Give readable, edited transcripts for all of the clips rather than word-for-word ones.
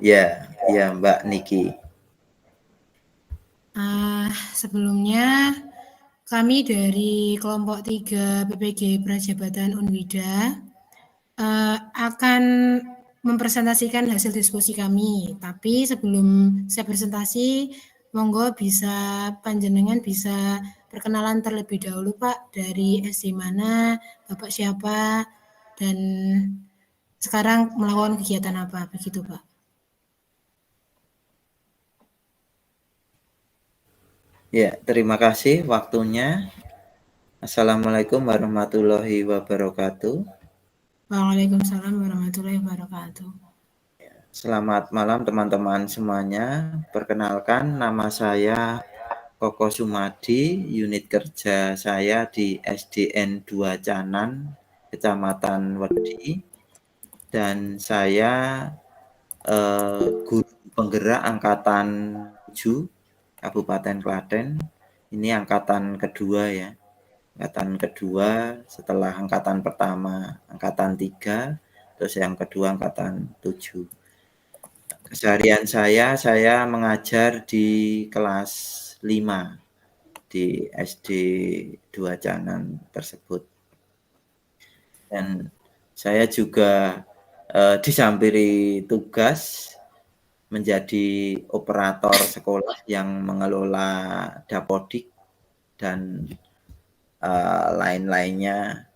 Ya, Mbak Niki. Sebelumnya kami dari kelompok 3 PPG Prajabatan Unwida akan mempresentasikan hasil diskusi kami. Tapi sebelum saya presentasi, monggo panjenengan bisa perkenalan terlebih dahulu Pak, dari SD mana, Bapak siapa, dan sekarang melakukan kegiatan apa, begitu Pak. Ya, terima kasih waktunya. Assalamualaikum warahmatullahi wabarakatuh. Waalaikumsalam warahmatullahi wabarakatuh. Selamat malam teman-teman semuanya. Perkenalkan, nama saya Koko Sumadi, unit kerja saya di SDN 2 Canan, Kecamatan Wedi, dan saya guru penggerak angkatan 7 Kabupaten Klaten. Ini angkatan kedua ya. Angkatan kedua setelah angkatan pertama, angkatan 3, terus yang kedua angkatan 7. Keseharian saya mengajar di kelas 5 di SD 2 Canan tersebut. Dan saya juga disampiri tugas menjadi operator sekolah yang mengelola dapodik dan lain-lainnya,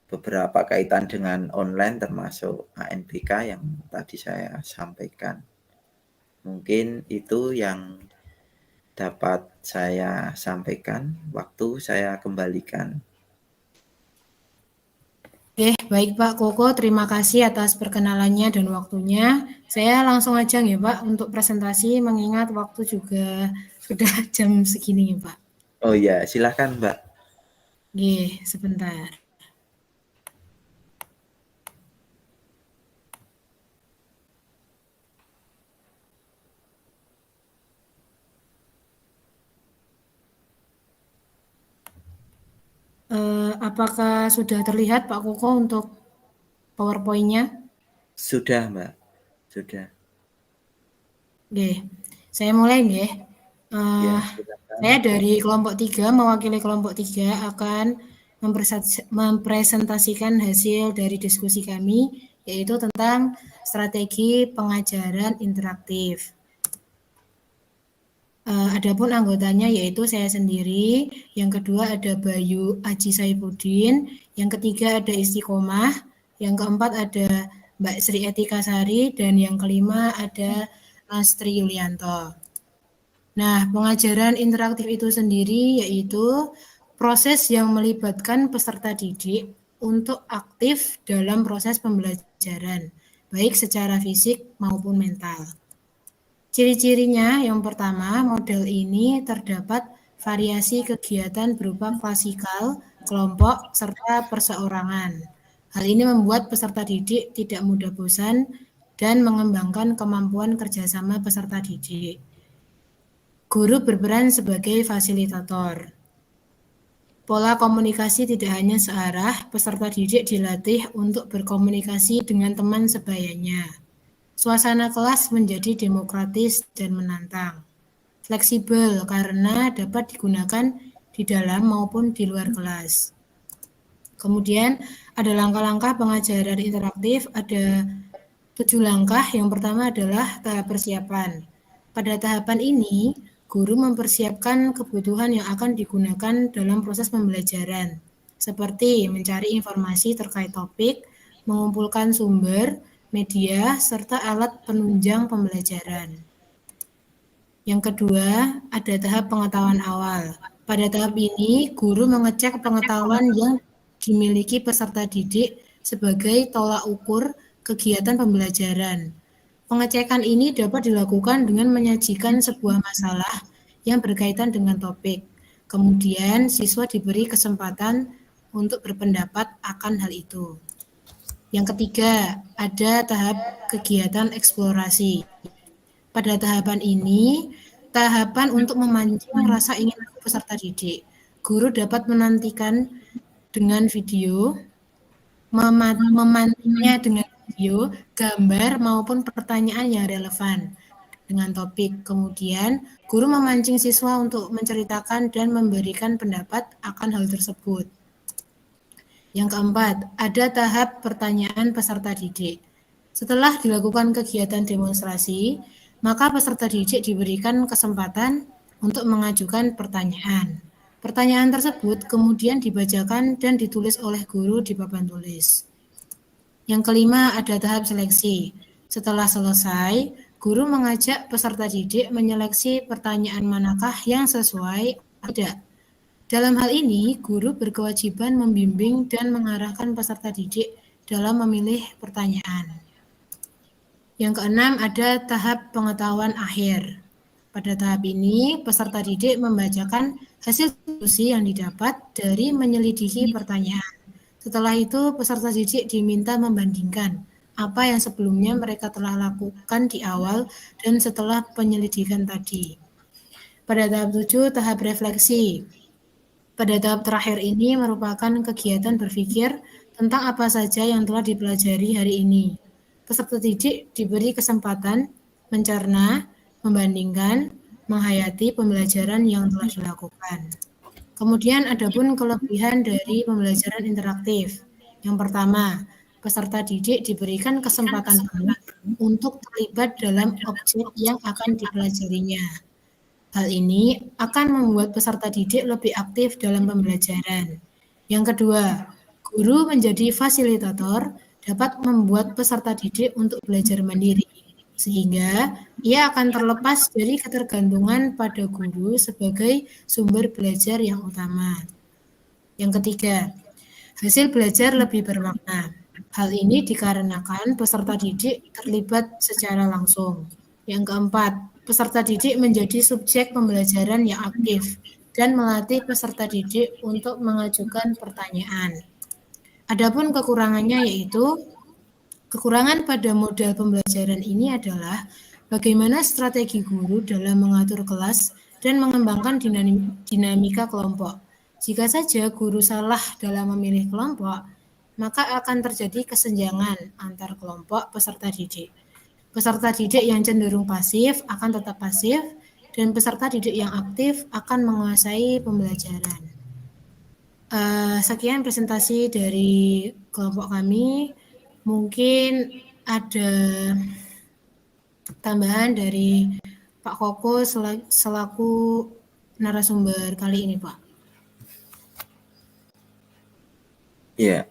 beberapa kaitan dengan online termasuk ANBK yang tadi saya sampaikan. Mungkin itu yang dapat saya sampaikan. Waktu saya kembalikan. Oke, baik Pak Koko, terima kasih atas perkenalannya dan waktunya. Saya langsung aja ya Pak untuk presentasi, mengingat waktu juga sudah jam segini ya Pak. Oh ya, silakan Mbak. Oke, sebentar. Apakah sudah terlihat Pak Koko untuk PowerPoint-nya? Sudah Mbak, sudah. Oke, saya mulai ya. Ya, silakan. Saya dari kelompok 3, mewakili kelompok 3 akan mempresentasikan hasil dari diskusi kami, yaitu tentang strategi pengajaran interaktif. Adapun anggotanya yaitu saya sendiri, yang kedua ada Bayu Aji Saipudin, yang ketiga ada Istiqomah, yang keempat ada Mbak Sri Etika Sari, dan yang kelima ada Astri Yulianto. Nah, pengajaran interaktif itu sendiri yaitu proses yang melibatkan peserta didik untuk aktif dalam proses pembelajaran, baik secara fisik maupun mental. Ciri-cirinya yang pertama, model ini terdapat variasi kegiatan berupa klasikal, kelompok, serta perseorangan. Hal ini membuat peserta didik tidak mudah bosan dan mengembangkan kemampuan kerjasama peserta didik. Guru berperan sebagai fasilitator. Pola komunikasi tidak hanya searah, peserta didik dilatih untuk berkomunikasi dengan teman sebayanya. Suasana kelas menjadi demokratis dan menantang. Fleksibel karena dapat digunakan di dalam maupun di luar kelas. Kemudian ada langkah-langkah pengajaran interaktif, ada 7 langkah. Yang pertama adalah tahap persiapan. Pada tahapan ini, guru mempersiapkan kebutuhan yang akan digunakan dalam proses pembelajaran, seperti mencari informasi terkait topik, mengumpulkan sumber, media, serta alat penunjang pembelajaran. Yang kedua, ada tahap pengetahuan awal. Pada tahap ini, guru mengecek pengetahuan yang dimiliki peserta didik sebagai tolak ukur kegiatan pembelajaran. Pengecekan ini dapat dilakukan dengan menyajikan sebuah masalah yang berkaitan dengan topik. Kemudian, siswa diberi kesempatan untuk berpendapat akan hal itu. Yang ketiga, ada tahap kegiatan eksplorasi. Pada tahapan ini, tahapan untuk memancing rasa ingin tahu peserta didik. Guru dapat menantikan dengan video, memancingnya dengan video video, gambar maupun pertanyaan yang relevan dengan topik. Kemudian, guru memancing siswa untuk menceritakan dan memberikan pendapat akan hal tersebut. Yang keempat, ada tahap pertanyaan peserta didik. Setelah dilakukan kegiatan demonstrasi, maka peserta didik diberikan kesempatan untuk mengajukan pertanyaan. Pertanyaan tersebut kemudian dibacakan dan ditulis oleh guru di papan tulis. Yang kelima, ada tahap seleksi. Setelah selesai, guru mengajak peserta didik menyeleksi pertanyaan manakah yang sesuai atau tidak. Dalam hal ini, guru berkewajiban membimbing dan mengarahkan peserta didik dalam memilih pertanyaan. Yang keenam, ada tahap pengetahuan akhir. Pada tahap ini, peserta didik membacakan hasil diskusi yang didapat dari menyelidiki pertanyaan. Setelah itu, peserta didik diminta membandingkan apa yang sebelumnya mereka telah lakukan di awal dan setelah penyelidikan tadi. Pada tahap 7, tahap refleksi. Pada tahap terakhir ini merupakan kegiatan berpikir tentang apa saja yang telah dipelajari hari ini. Peserta didik diberi kesempatan mencerna, membandingkan, menghayati pembelajaran yang telah dilakukan. Kemudian ada pun kelebihan dari pembelajaran interaktif. Yang pertama, peserta didik diberikan kesempatan penuh untuk terlibat dalam objek yang akan dipelajarinya. Hal ini akan membuat peserta didik lebih aktif dalam pembelajaran. Yang kedua, guru menjadi fasilitator dapat membuat peserta didik untuk belajar mandiri, sehingga ia akan terlepas dari ketergantungan pada guru sebagai sumber belajar yang utama. Yang ketiga, hasil belajar lebih bermakna. Hal ini dikarenakan peserta didik terlibat secara langsung. Yang keempat, peserta didik menjadi subjek pembelajaran yang aktif dan melatih peserta didik untuk mengajukan pertanyaan. Adapun kekurangannya yaitu kekurangan pada model pembelajaran ini adalah bagaimana strategi guru dalam mengatur kelas dan mengembangkan dinamika kelompok. Jika saja guru salah dalam memilih kelompok, maka akan terjadi kesenjangan antar kelompok peserta didik. Peserta didik yang cenderung pasif akan tetap pasif, dan peserta didik yang aktif akan menguasai pembelajaran. Sekian presentasi dari kelompok kami. Mungkin ada tambahan dari Pak Koko selaku narasumber kali ini, Pak. Ya,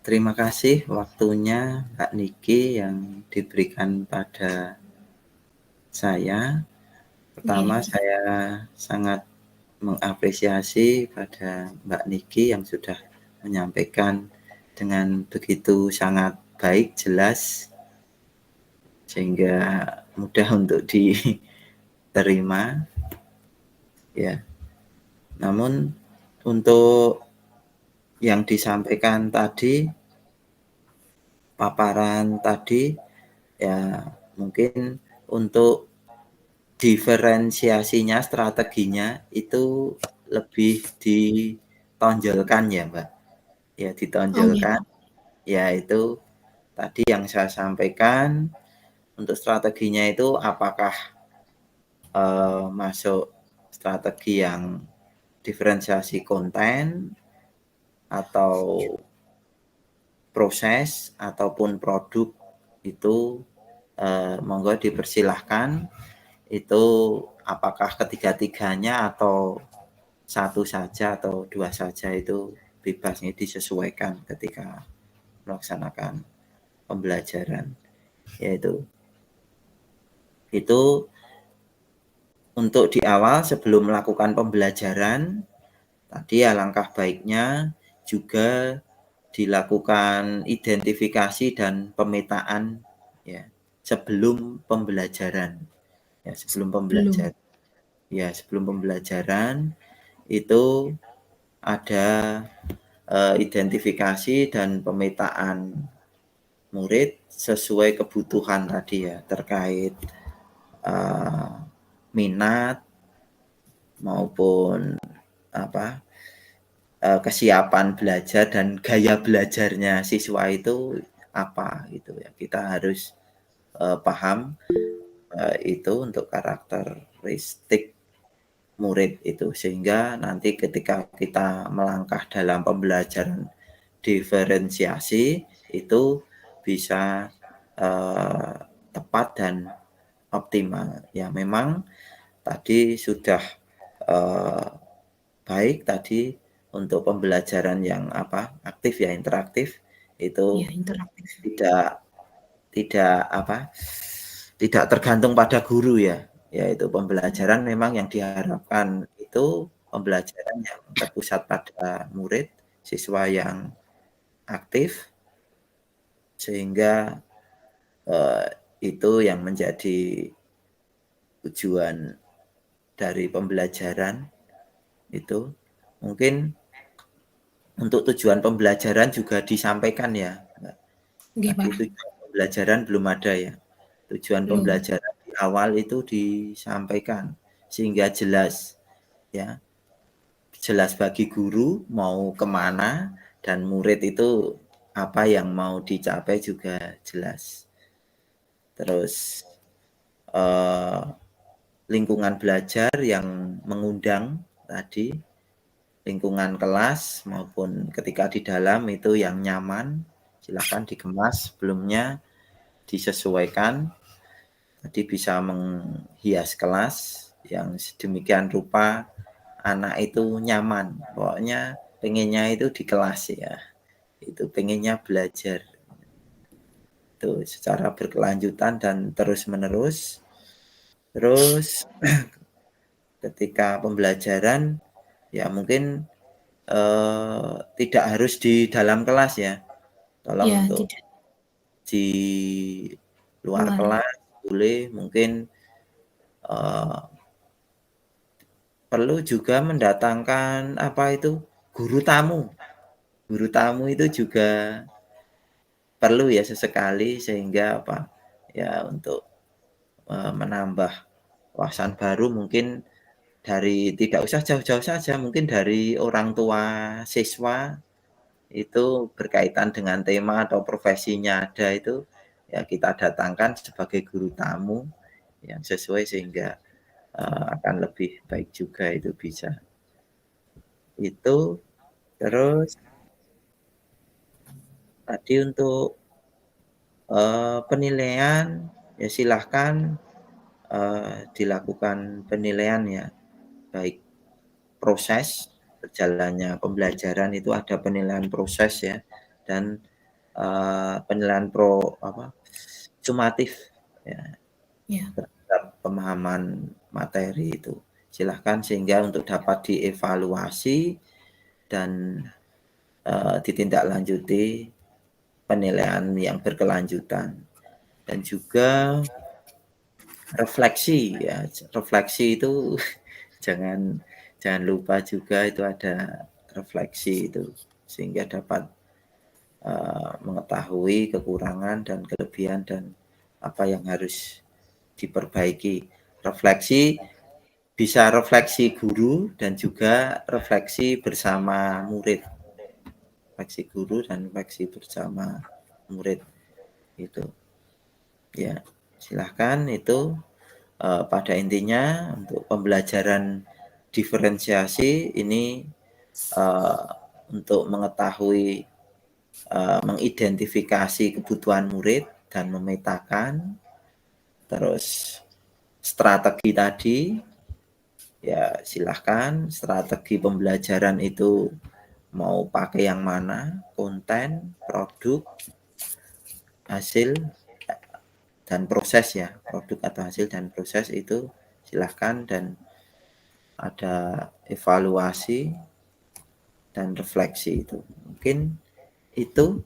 terima kasih waktunya Mbak Niki yang diberikan pada saya. Pertama, saya sangat mengapresiasi pada Mbak Niki yang sudah menyampaikan dengan begitu sangat baik, jelas, sehingga mudah untuk diterima. Ya. Namun untuk yang disampaikan tadi, paparan tadi, ya mungkin untuk diferensiasinya, strateginya itu lebih ditonjolkan ya Mbak. Ya ditonjolkan, ya itu tadi yang saya sampaikan. Untuk strateginya itu apakah masuk strategi yang diferensiasi konten atau proses ataupun produk itu monggo dipersilahkan. Itu apakah ketiga-tiganya atau satu saja atau dua saja itu bebas, ini disesuaikan ketika melaksanakan pembelajaran. Yaitu itu untuk di awal sebelum melakukan pembelajaran tadi, alangkah baiknya juga dilakukan identifikasi dan pemetaan ya sebelum pembelajaran. Ya, sebelum pembelajaran. Ya, sebelum pembelajaran itu ada identifikasi dan pemetaan murid sesuai kebutuhan tadi ya, terkait minat maupun kesiapan belajar dan gaya belajarnya siswa itu apa gitu ya. Kita harus paham itu untuk karakteristik murid itu, sehingga nanti ketika kita melangkah dalam pembelajaran diferensiasi itu bisa tepat dan optimal. Ya memang tadi sudah baik tadi untuk pembelajaran yang aktif ya, interaktif itu Ya, interaktif. tidak tergantung pada guru ya. Yaitu pembelajaran memang yang diharapkan itu pembelajaran yang terpusat pada murid, siswa yang aktif, sehingga itu yang menjadi tujuan dari pembelajaran itu. Mungkin untuk tujuan pembelajaran juga disampaikan ya. Nggih, Tadi Pak. tujuan pembelajaran belum ada ya. Tujuan Belum. pembelajaran di awal itu disampaikan sehingga jelas ya. Jelas bagi guru mau kemana dan murid itu apa yang mau dicapai juga jelas. Terus lingkungan belajar yang mengundang tadi, lingkungan kelas maupun ketika di dalam itu yang nyaman, silakan dikemas sebelumnya, disesuaikan. Tadi bisa menghias kelas yang sedemikian rupa anak itu nyaman. Pokoknya pengennya itu di kelas ya. Itu pengennya belajar. Itu secara berkelanjutan dan terus-menerus. Terus ketika pembelajaran ya mungkin tidak harus di dalam kelas ya. Tolong Ya, untuk tidak di luar luar. kelas boleh, mungkin perlu juga mendatangkan guru tamu. Guru tamu itu juga perlu ya sesekali sehingga ya untuk menambah wawasan baru, mungkin dari tidak usah jauh-jauh saja, mungkin dari orang tua siswa itu berkaitan dengan tema atau profesinya ada itu, ya kita datangkan sebagai guru tamu yang sesuai sehingga akan lebih baik juga itu bisa. Itu terus tadi untuk penilaian ya silahkan dilakukan penilaian ya, baik proses berjalannya pembelajaran itu ada penilaian proses ya, dan penilaian sumatif ya, Ya. terhadap pemahaman materi itu. Silahkan sehingga untuk dapat dievaluasi dan ditindaklanjuti penilaian yang berkelanjutan. Dan juga refleksi ya, refleksi itu jangan lupa juga itu ada refleksi itu sehingga dapat mengetahui kekurangan dan kelebihan dan apa yang harus diperbaiki. Refleksi bisa refleksi guru dan juga refleksi bersama murid. Refleksi guru dan refleksi bersama murid itu. Ya, silahkan itu pada intinya untuk pembelajaran diferensiasi ini untuk mengetahui mengidentifikasi kebutuhan murid dan memetakan, terus strategi tadi ya silahkan strategi pembelajaran itu mau pakai yang mana, konten, produk, hasil dan proses ya, produk atau hasil dan proses itu silahkan, dan ada evaluasi dan refleksi itu. Mungkin itu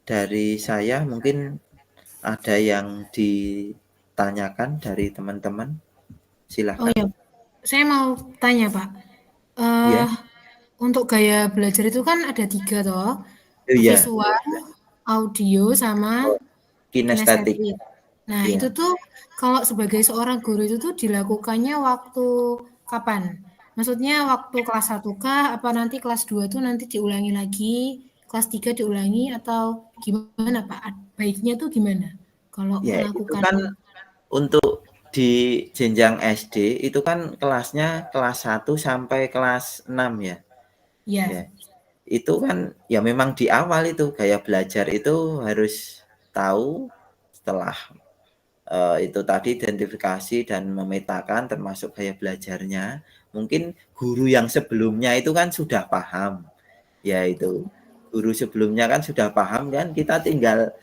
dari saya, mungkin ada yang ditanyakan dari teman-teman, Oh silahkan. ya, saya mau tanya Pak. Ya, Eh, untuk gaya belajar itu kan ada 3 toh, oh iya, visual, audio, sama oh, kinestetik, kinestetik. Nah, itu ya. tuh kalau sebagai seorang guru itu tuh dilakukannya waktu kapan? Maksudnya waktu kelas 1 kah? Apa nanti kelas 2 tuh nanti diulangi lagi? kelas 3 diulangi atau gimana Pak? Baiknya tuh gimana kalau Ya, itu melakukan? kan untuk di jenjang SD itu kan kelasnya kelas 1 sampai kelas 6 ya. Ya, Ya, itu kan ya memang di awal itu gaya belajar itu harus tahu setelah itu tadi identifikasi dan memetakan termasuk gaya belajarnya. Mungkin guru yang sebelumnya itu kan sudah paham. Ya itu, guru sebelumnya kan sudah paham kan, kita tinggal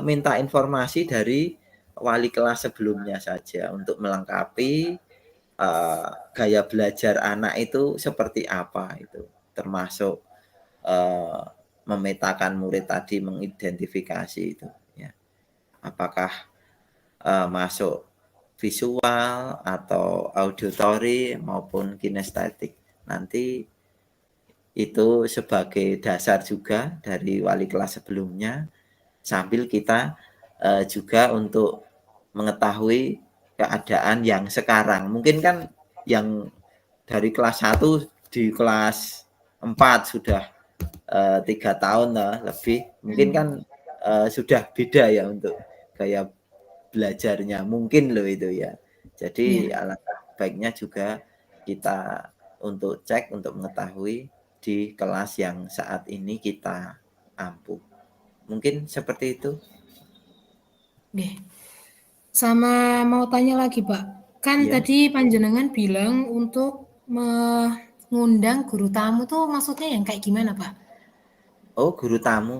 minta informasi dari wali kelas sebelumnya saja untuk melengkapi gaya belajar anak itu seperti apa itu. Termasuk uh, memetakan murid tadi, mengidentifikasi itu ya. Apakah masuk visual atau auditory maupun kinestetik. Nanti itu sebagai dasar juga dari wali kelas sebelumnya, sambil kita juga untuk mengetahui keadaan yang sekarang. Mungkin kan yang dari kelas 1 di kelas 4 sudah 3 tahun lah lebih, mungkin kan sudah beda ya untuk gaya belajarnya, mungkin loh itu ya. Jadi ya. alangkah baiknya juga kita untuk cek, untuk mengetahui di kelas yang saat ini kita ampuh. Mungkin seperti itu. Oke. Sama mau tanya lagi Pak, kan Ya. tadi panjenengan bilang untuk mengundang guru tamu tuh maksudnya yang kayak gimana Pak? Oh, guru tamu.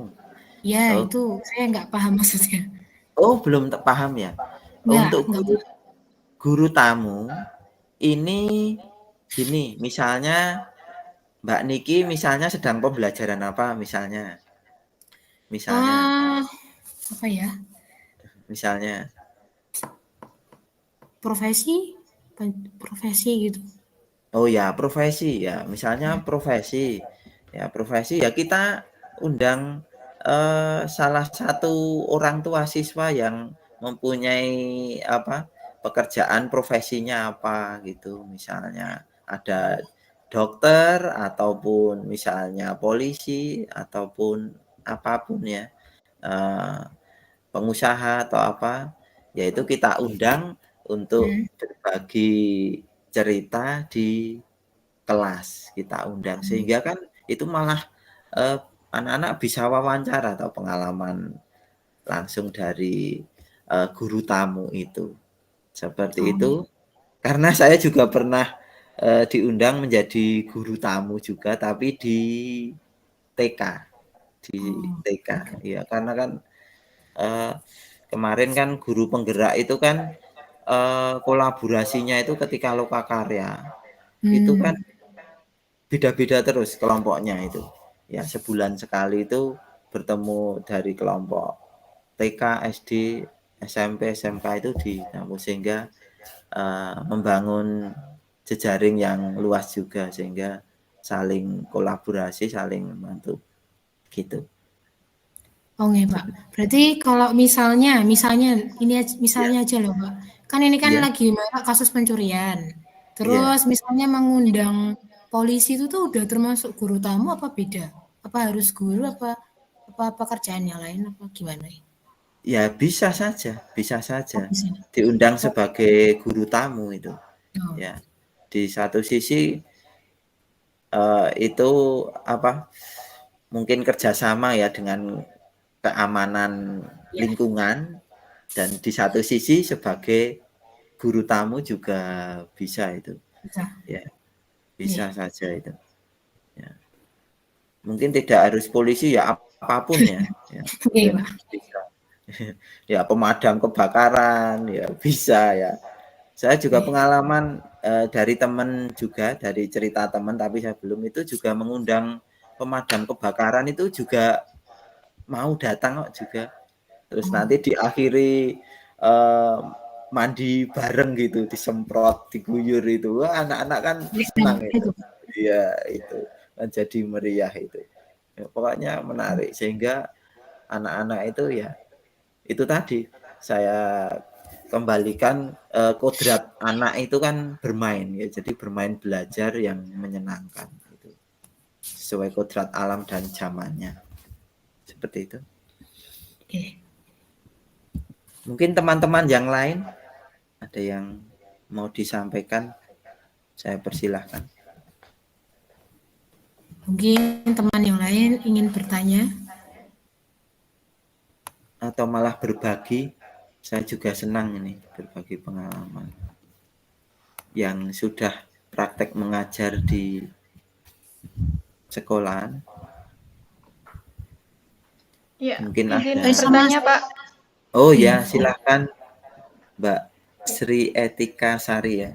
Ya Oh, itu saya nggak paham maksudnya. oh belum paham ya. Untuk Nggak guru paham. guru tamu ini gini, misalnya Mbak Niki misalnya sedang pembelajaran apa misalnya? Misalnya, Ah, apa ya? misalnya. Profesi? Profesi gitu. Oh ya, profesi ya. Misalnya profesi. Ya, profesi ya kita undang salah satu orang tua siswa yang mempunyai apa? Pekerjaan profesinya apa gitu. Misalnya ada dokter ataupun misalnya polisi ataupun apapun ya. eh, Pengusaha atau apa, yaitu kita undang untuk Hmm. berbagi cerita di kelas, kita undang. Sehingga kan itu malah anak-anak bisa wawancara atau pengalaman langsung dari guru tamu itu. Seperti Oh, itu. Karena saya juga pernah diundang menjadi guru tamu juga, tapi di TK, di oh, TK. oke. Ya, karena kan eh, kemarin kan guru penggerak itu kan kolaborasinya itu ketika lokakarya itu kan Hmm. beda-beda terus kelompoknya itu. Ya, sebulan sekali itu bertemu dari kelompok TK, SD, SMP, SMK itu di kampus sehingga membangun jejaring yang luas juga sehingga saling kolaborasi, saling membantu gitu. Oh nggih, Pak. Berarti kalau misalnya ini Iya, misalnya aja loh, Pak. Kan ini kan iya, lagi marak kasus pencurian. iya. Terus misalnya mengundang polisi itu tuh udah termasuk guru tamu apa beda? Apa harus guru apa pekerjaan yang lain apa gimana? Ya bisa Oh saja bisa. diundang Oh, sebagai guru tamu itu. oh, Ya, di satu sisi itu apa? Mungkin kerjasama ya dengan keamanan ya lingkungan dan di satu sisi sebagai guru tamu juga bisa itu. bisa. Ya, Nggih. bisa saja itu. Ya. Mungkin tidak harus polisi ya apapun ya. Ya, Nggih, mungkin Pak. bisa. Ya pemadam kebakaran ya bisa ya. Saya juga Nggih. pengalaman dari teman juga, dari cerita teman tapi saya belum itu juga mengundang pemadam kebakaran itu juga mau datang kok juga. Terus Oh, nanti diakhiri eh, mandi bareng gitu, disemprot, diguyur itu. Wah, anak-anak kan senang itu. itu. Iya, itu kan jadi meriah itu. Ya, pokoknya menarik sehingga anak-anak itu ya itu tadi saya kembalikan kodrat anak itu kan bermain ya. Jadi bermain belajar yang menyenangkan itu. Sesuai kodrat alam dan zamannya. Seperti itu. Oke. Mungkin teman-teman yang lain ada yang mau disampaikan, saya persilahkan. Mungkin teman yang lain ingin bertanya. Atau malah berbagi, saya juga senang ini berbagi pengalaman. Yang sudah praktek mengajar di sekolahan. Ya, Mungkin izin ada. bertanya, Pak. Oh ya, silahkan Mbak Sri Etika Sari ya.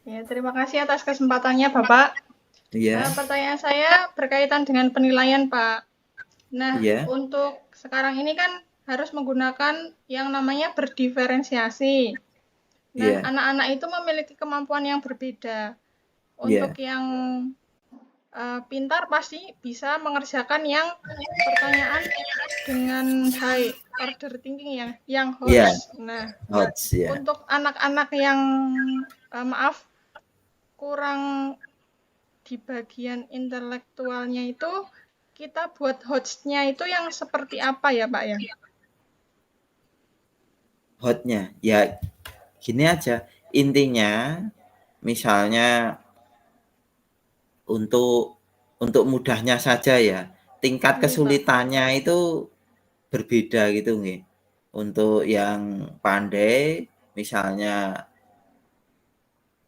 Ya, terima kasih atas kesempatannya, Bapak. Iya. Pertanyaan saya berkaitan dengan penilaian, Pak. Nah, Iya. untuk sekarang ini kan harus menggunakan yang namanya berdiferensiasi. Nah, Iya. anak-anak itu memiliki kemampuan yang berbeda. Iya. Untuk yang pintar pasti bisa mengerjakan yang pertanyaan dengan high order thinking yang Iya. HOTS. Nah, HOTS ya. untuk anak-anak yang kurang di bagian intelektualnya itu, kita buat HOTS-nya itu yang seperti apa ya, Pak ya? HOT-nya ya gini aja, intinya misalnya untuk mudahnya saja ya, tingkat kesulitannya itu berbeda gitu nggih. Untuk yang pandai misalnya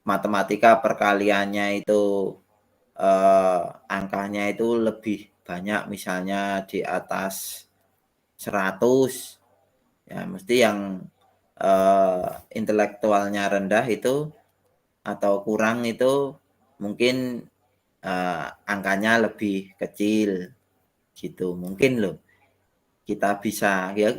matematika perkaliannya itu angkanya itu lebih banyak, misalnya di atas 100 ya, mesti yang intelektualnya rendah itu atau kurang itu mungkin angkanya lebih kecil gitu, mungkin loh kita bisa ya.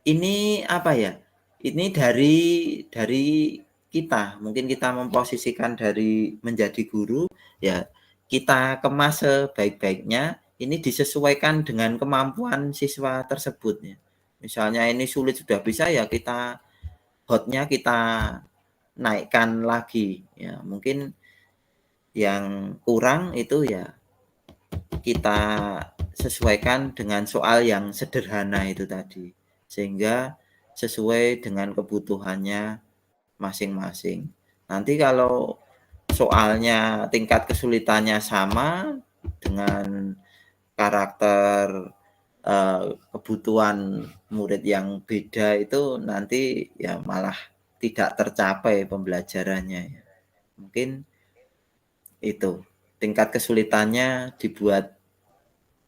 Ini apa ya, ini dari kita, mungkin kita memposisikan dari menjadi guru ya, kita kemas sebaik-baiknya, ini disesuaikan dengan kemampuan siswa tersebut ya. Misalnya ini sulit sudah bisa ya, kita HOT-nya kita naikkan lagi ya. Mungkin yang kurang itu ya kita sesuaikan dengan soal yang sederhana itu tadi, sehingga sesuai dengan kebutuhannya masing-masing. Nanti kalau soalnya tingkat kesulitannya sama dengan karakter kebutuhan murid yang beda, itu nanti ya malah tidak tercapai pembelajarannya ya. Mungkin itu tingkat kesulitannya dibuat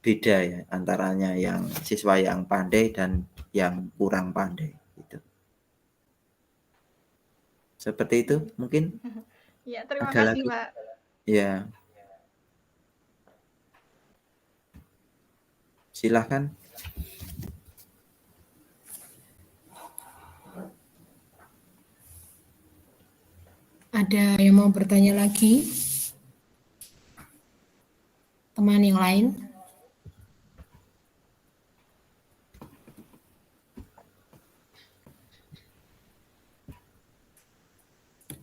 beda ya, antaranya yang siswa yang pandai dan yang kurang pandai gitu. Seperti itu mungkin. Ya, terima ada kasih, lagi Pak. ya, silahkan. Ada yang mau bertanya lagi? Teman yang lain?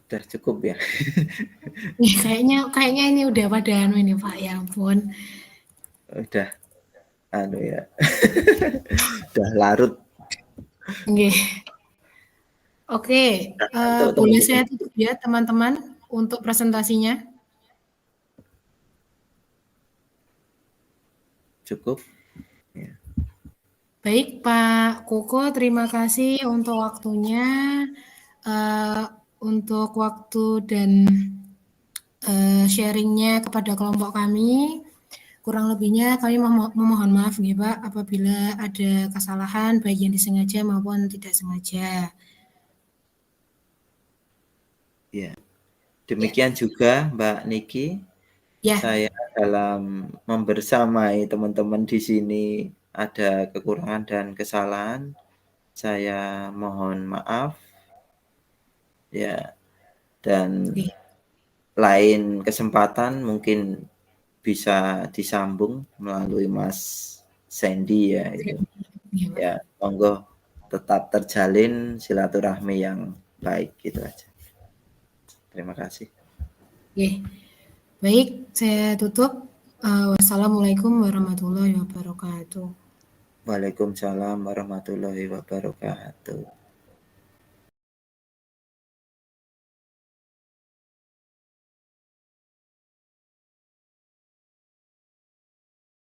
Udah cukup ya. Kayaknya ini udah pada ini Pak, ya ampun. Udah ya. Udah larut. Oke, boleh saya tutup ya teman-teman untuk presentasinya? Cukup ya. Baik Pak Koko, terima kasih untuk waktunya, untuk waktu dan sharingnya kepada kelompok kami. Kurang lebihnya kami memohon maaf nih Pak apabila ada kesalahan baik yang disengaja maupun tidak sengaja. Ya. Demikian juga Mbak Niki. Ya. Saya dalam membersamai teman-teman di sini ada kekurangan dan kesalahan. Saya mohon maaf. Ya. Dan lain kesempatan mungkin bisa disambung melalui Mas Sandy ya itu. Ya, monggo tetap terjalin silaturahmi yang baik gitu aja. Terima kasih. Oke. Baik, saya tutup. Wassalamualaikum warahmatullahi wabarakatuh. Waalaikumsalam warahmatullahi wabarakatuh.